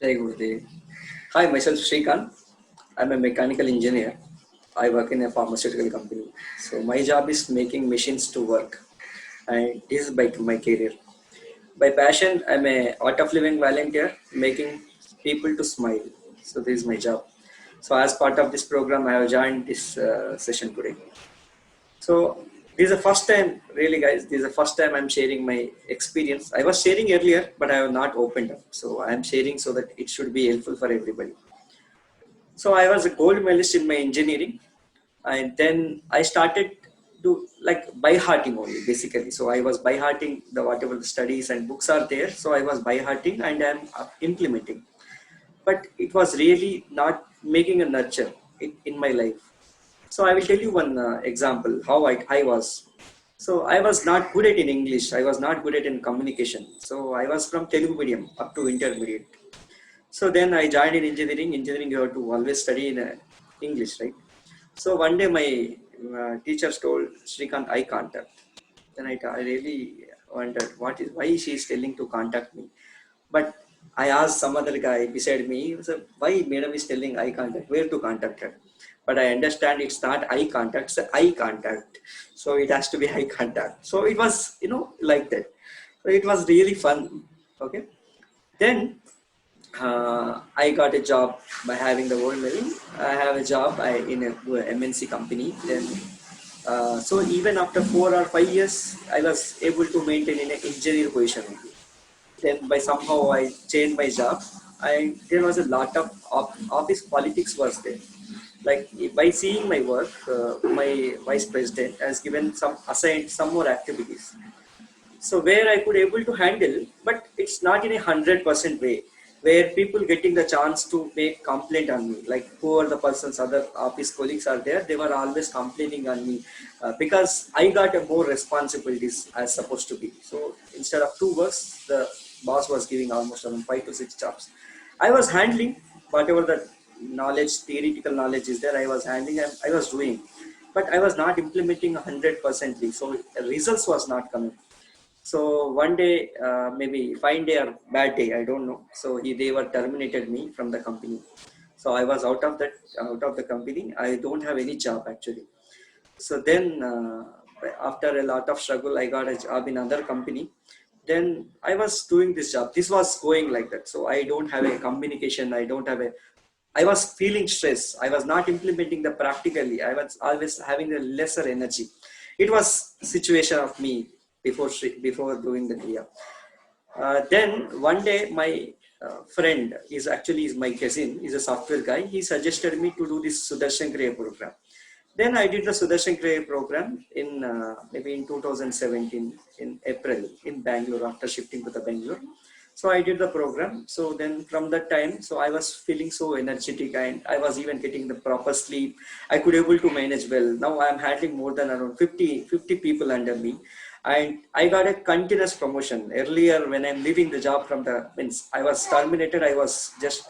Jai Gurudev. Hi, myself Shrikant. I'm a mechanical engineer. I work in a pharmaceutical company. So my job is making machines to work, and this is by my career. By passion, I'm a art of living volunteer, making people to smile. So this is my job. So as part of this program, I have joined this session today. So this is the first time, really, guys. This is the first time I'm sharing my experience. I was sharing earlier, but I have not opened up. So I'm sharing so that it should be helpful for everybody. So I was a gold medalist in my engineering, and then I started to like by hearting only basically. So I was by hearting the whatever the studies and books are there. So I was by hearting and I'm implementing, but it was really not making a nurture in my life. So I will tell you one example how I was. So I was not good at in English. I was not good at in communication. So I was from Telugu medium up to intermediate. So then I joined in engineering. Engineering, you have to always study in English, right? So one day my teachers told Srikant eye contact. Then I really wondered why she is telling to contact me. But I asked some other guy beside me, so why madam is telling eye contact, where to contact her? But I understand it's not eye contact, it's eye contact. So it has to be eye contact. So it was, like that. So it was really fun. Okay. Then I got a job by having the world medal. I have a job in a MNC company. Then, so even after 4 or 5 years, I was able to maintain in an engineer position only. Then by somehow I changed my job. There was a lot of office politics was there. Like by seeing my work, my vice president has given assigned some more activities, so where I could able to handle, but it's not in 100% way, where people getting the chance to make complaint on me, like who are the persons, other office colleagues are there, they were always complaining on me, because I got a more responsibilities as supposed to be. So instead of two works, the boss was giving almost around 5 to 6 jobs. I was handling whatever the knowledge, theoretical knowledge is there, I was handling and I was doing, but I was not implementing 100%. So results was not coming. So one day, maybe fine day or bad day, I don't know. So they were terminated me from the company. So I was out of the company. I don't have any job actually. So then, after a lot of struggle, I got a job in another company. Then I was doing this job. This was going like that. So I don't have a communication. I don't have a. I was feeling stress. I was not implementing the practically. I was always having a lesser energy. It was situation of me before doing the Kriya. Then one day my friend is my cousin. He's a software guy. He suggested me to do this Sudarshan Kriya program. Then I did the Sudarshan Kriya program in maybe in 2017 in April in Bangalore after shifting to the Bangalore. So I did the program. So then from that time, so I was feeling so energetic and I was even getting the proper sleep. I could able to manage well. Now I am handling more than around 50 people under me. And I got a continuous promotion. Earlier when I'm leaving the job from the, means I was terminated, I was just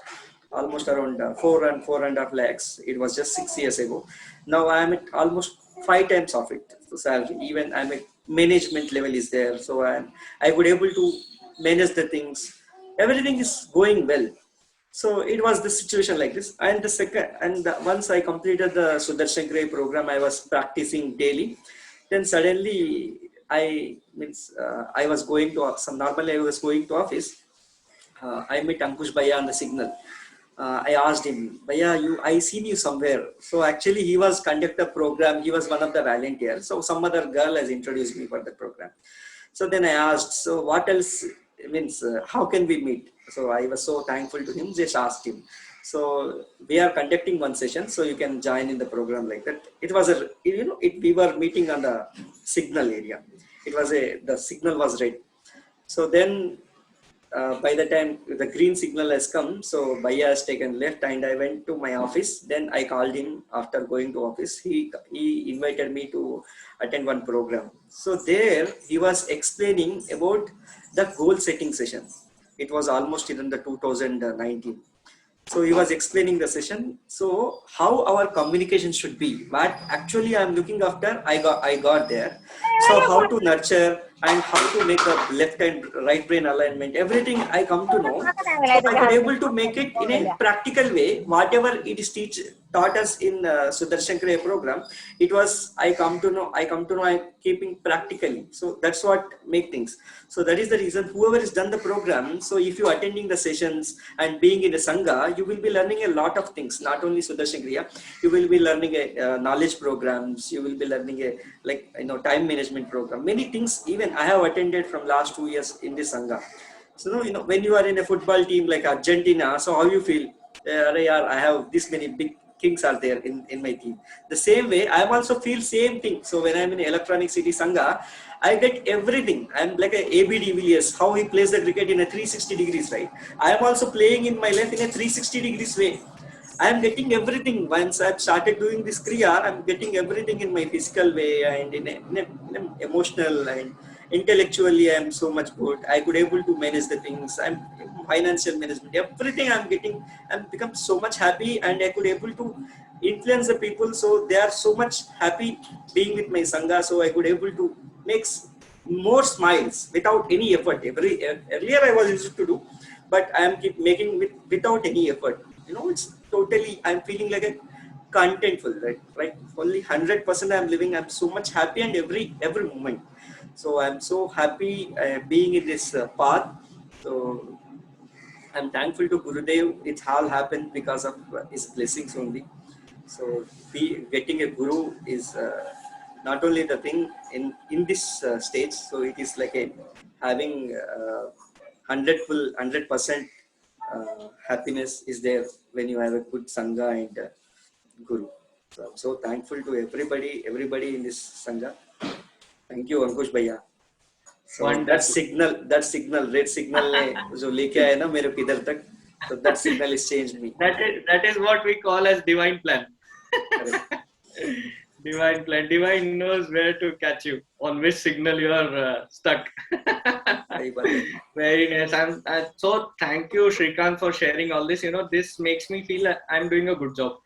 almost around 4.5 lakhs. It was just 6 years ago. Now I am at almost 5 times of it. So salary, even I'm at management level is there. So I would able to manage the things. Everything is going well. So it was the situation like this. And once I completed the Sudarshan Kriya program, I was practicing daily. Then suddenly I was going to some normally I was going to office. I met Ankush Bhaiya on the signal. I asked him, Bhaiya, I seen you somewhere. So actually he was conductor program. He was one of the volunteers. So some other girl has introduced me for the program. So then I asked, so what else means, how can we meet? So I was so thankful to him, just asked him. So we are conducting one session, so you can join in the program like that. It was we were meeting on the signal area. The signal was red. So then by the time the green signal has come, so Bhaiya has taken left and I went to my office. Then I called him after going to office. He invited me to attend one program. So there he was explaining about the goal setting session. It was almost in the 2019. So he was explaining the session. So how our communication should be. What actually I'm looking after, I got there. So how to nurture and how to make a left and right brain alignment, everything I come to know. So I could able to make it in a practical way. Whatever it is taught us in Sudarshan Kriya program, it was I keeping practically. So that's what make things. So that is the reason whoever has done the program. So if you attending the sessions and being in a sangha, you will be learning a lot of things. Not only Sudarshan Kriya, you will be learning a knowledge programs. You will be learning a time management program. Many things. Even I have attended from last 2 years in this sangha. So when you are in a football team like Argentina, so how you feel? I have this many big kings are there in my team. The same way, I am also feel same thing. So when I'm in Electronic City Sangha, I get everything. I'm like a AB de Villiers, how he plays the cricket in a 360 degrees, right? I am also playing in my life in a 360 degrees way. I am getting everything. Once I've started doing this Kriya, I'm getting everything in my physical way and in emotional and intellectually. I'm so much good. I could able to manage the things. I'm financial management. Everything I'm getting. I'm become so much happy and I could able to influence the people. So they are so much happy being with my Sangha. So I could able to make more smiles without any effort. Earlier I was used to do, but I am keep making without any effort. It's totally. I'm feeling like a contentful, right? Right. Only 100% I'm living. I'm so much happy and every moment. So I'm so happy being in this path. So I'm thankful to Gurudev. It all happened because of his blessings only. So getting a guru is not only the thing in this stage. So it is like a having 100% happiness is there when you have a good sangha and guru. So I'm so thankful to everybody in this sangha. Thank you, Ankush Bhaiya. So Wonderful. red signal ने जो लेके आया ना मेरे को इधर तक, so that signal has changed me. That is what we call as divine plan. Divine plan. Divine knows where to catch you, on which signal you are stuck. Very nice. So thank you, Shrikant, for sharing all this. This makes me feel like I'm doing a good job.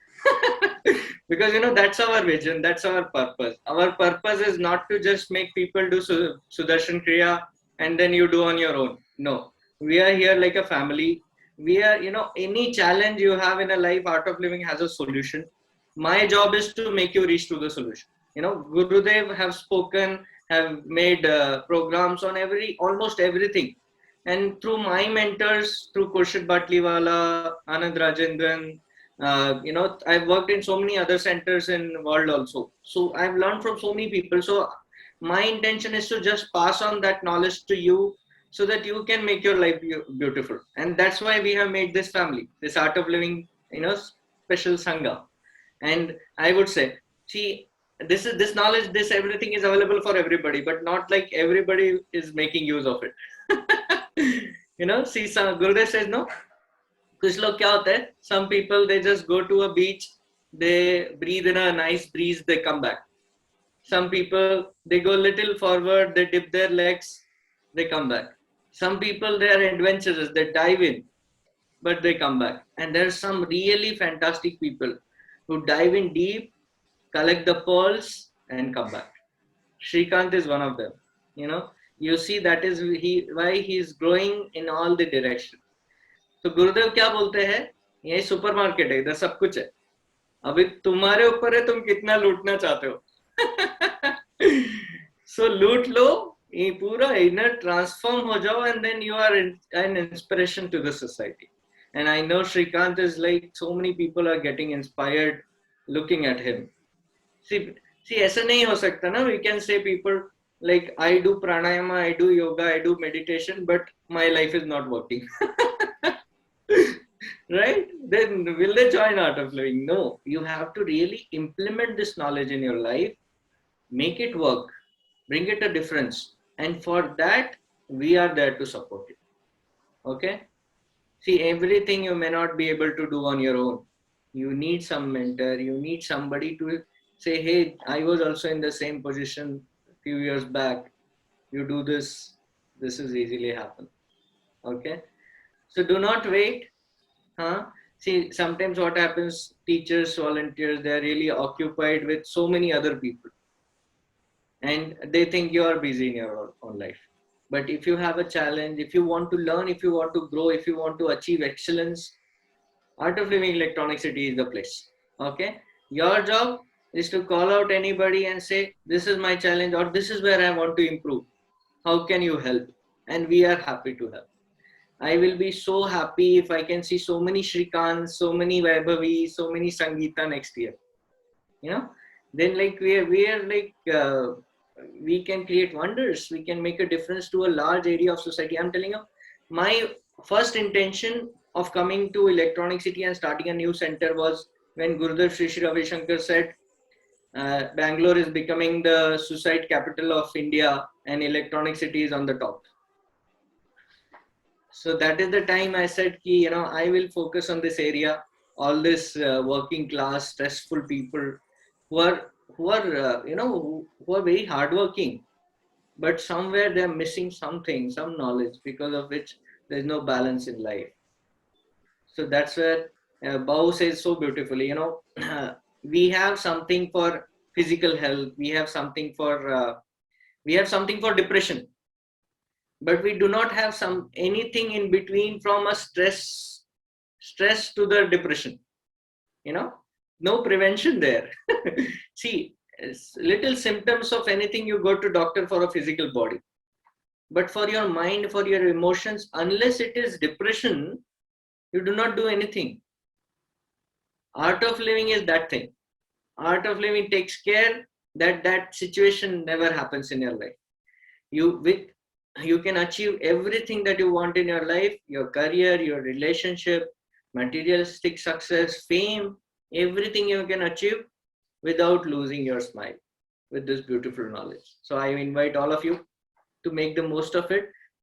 Because that's our vision, that's our purpose. Our purpose is not to just make people do Sudarshan Kriya and then you do on your own. No, we are here like a family. We are, any challenge you have in a life, Art of Living has a solution. My job is to make you reach to the solution. Gurudev have spoken, have made programs on almost everything. And through my mentors, through Khurshid Batliwala, Anand Rajendran, I've worked in so many other centers in the world also. So I've learned from so many people. So my intention is to just pass on that knowledge to you so that you can make your life beautiful. And that's why we have made this family, this Art of Living, special Sangha. And I would say, see, this knowledge, this everything is available for everybody, but not like everybody is making use of it. See, Gurudev says, no, कुछ लोग क्या होता है, some people they just go to a beach, they breathe in a nice breeze, they come back. Some people they go little forward, they dip their legs, they come back. Some people they are adventurous, they dive in, but they come back. And there's some really fantastic people who dive in deep, collect the pearls and come back. Shrikant is one of them. You see, that is why he is growing in all the directions. तो गुरुदेव क्या बोलते हैं, ये supermarket है, इधर सब कुछ है, अभी तुम्हारे ऊपर है तुम कितना लूटना चाहते हो. सो लूट लो, ये पूरा इनर ट्रांसफॉर्म हो जाओ, and then you are an inspiration to the society. And I know Srikanth is like so many people are getting inspired looking at him. See ऐसा नहीं हो सकता ना, we can say people like I do pranayama, I do yoga, I do meditation, but my life is not working. Right? Then will they join Art of Living? No, you have to really implement this knowledge in your life, make it work, bring it a difference, and for that we are there to support you. Okay? See, everything you may not be able to do on your own. You need some mentor, you need somebody to say, hey, I was also in the same position a few years back. You do this, this is easily happen. Okay? So do not wait. Huh? See, sometimes what happens, teachers, volunteers, they're really occupied with so many other people, and they think you are busy in your own life. But if you have a challenge, if you want to learn, if you want to grow, if you want to achieve excellence, Art of Living Electronic City is the place. Okay, your job is to call out anybody and say, this is my challenge, or this is where I want to improve. How can you help? And we are happy to help. I will be so happy if I can see so many Shrikants, so many Vaibhavi, so many Sangeeta next year. You know, then like we are like we can create wonders. We can make a difference to a large area of society. I'm telling you, my first intention of coming to Electronic City and starting a new center was when Gurudev Sri Ravi Shankar said Bangalore is becoming the suicide capital of India and Electronic City is on the top. So that is the time I said, ki, I will focus on this area, all this working class, stressful people who are very hardworking, but somewhere they're missing something, some knowledge, because of which there's no balance in life. So that's where Bao says so beautifully, we have something for physical health, we have something for depression, but we do not have anything in between from a stress to the depression. No prevention there. See, little symptoms of anything, you go to doctor for a physical body, but for your mind, for your emotions, unless it is depression, you do not do anything. Art of Living is that thing. Art of Living takes care that situation never happens in your life. You can achieve everything that you want in your life, your career, your relationship, materialistic success, fame, everything you can achieve without losing your smile, with this beautiful knowledge. So I invite all of you to make the most of it.